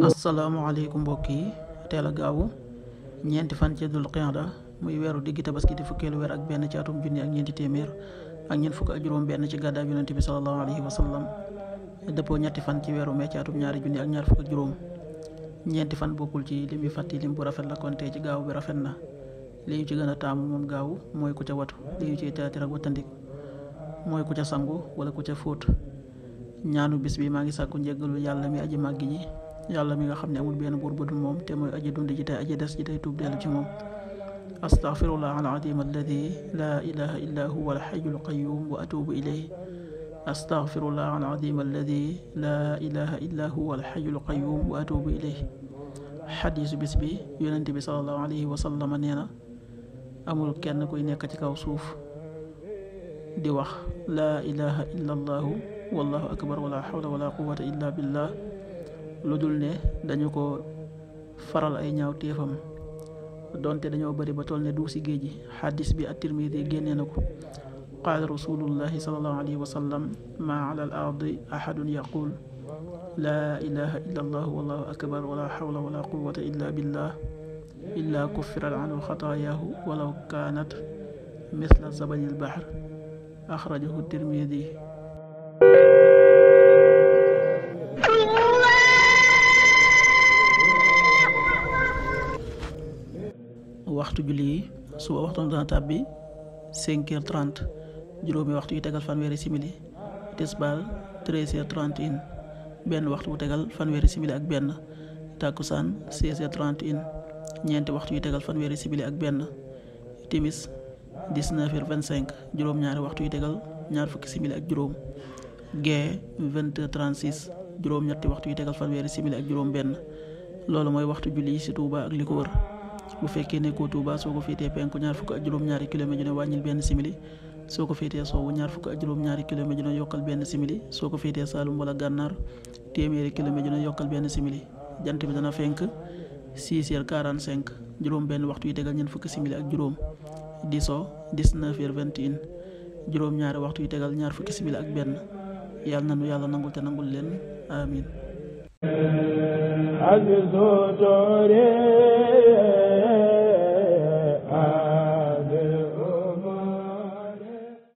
asalaamaaleykum mbokk yi teel a gaawu ñeenti fan ci dul qiyada muy weeru diggi tabaski di fukkeelu weer ak benn ci atum junni ak ñeenti téeméer ak ñeent fukk ak juróom benn ci gàddaay yonent bi sallallahu alayhi wa sallam dëppoo ñetti fan ci weeru mee ci atum ñaari junni ak ñaar fukk ak juróom. ñeenti fan bokkul ci lim yu fàtti lim bu rafet la kon tey ci gaaw bi rafet na li ñu ci gën a taamu moom gaaw mooy ku ca watu li ñu ciy taatir ak wattandik mooy ku ca sangu wala ku ca fóot. ñaanu bis bi maa ngi sàkku njéggalu yàlla mi aji màgg ji yàlla mi nga xam ne amul benn buur bu dul moom te mooy aji dund ji tey aji des ji tey tuub dellu ci moom. astaghfirullah al-azim alladi laa ilaha illa huwa al-hayyul qayyum wa atubu ilayhi. astaghfirullah al-azim alladi laa ilaha illa huwa al-hayyul qayyum wa atubu ilayhi. xadiisu bis bi yonent bi sallallahu alayhi wa sallam nee na amul kenn kuy nekk ci kaw suuf di wax laa ilaha illa allahu wallahu akbar wala hawla wala quwwata illa billah lu dul ne dañu ko faral ay ñaaw téefam donte dañoo bari ba toll ne du si géej gi. xadis bi at-Tirmidi génnee na ko. qaala rasulullahi sallallahu alayhi wa sallam ma ala al ardi ahadun yaqul laa ilaha illa allah wallahu akbar wala hawla wala quwwata illa billah illa kuffirat anhu xataayaahu walaw kaanat misla zabadil bahr axrajahu at-Tirmidi. waxtu julli yi suba waxtu dana tàbbi 5h30 juróomi waxtu yu tegal fanweeri simili. tisbaar 13h31 benn waxtu bu tegal fanweeri simili ak benn. takkusaan 16h31 ñeenti waxtu yu tegal fanweeri simili ak benn. timis 19h25 juróom-ñaari waxtu yu tegal ñaar fukki simili ak juróom. gee 20h36 juróom-ñetti waxtu yu tegal fanweeri simili ak juróom benn. loolu mooy waxtu julli yi ci Touba ak li ko wër. bu fekkee nekkoo Touba soo ko féetee penku ñaar fukk ak juróom-ñaari kilomètre ju ne wàññil benn simili. soo ko féetee sowwu ñaar fukk ak juróom-ñaari kilomètre ju ne yokkal benn simili. soo ko féetee Saalum wala Gànnaar téeméeri kilomètre ju ne yokkal benn simili. jant bi dana fenk 6h45 juróom benn waxtu yi tegal ñeent fukki simili ak juróom. di so 19h21 juróom-ñaari waxtu yi tegal ñaar fukki simili ak benn. yàlla nanu yàlla nangul te nangul leen amin.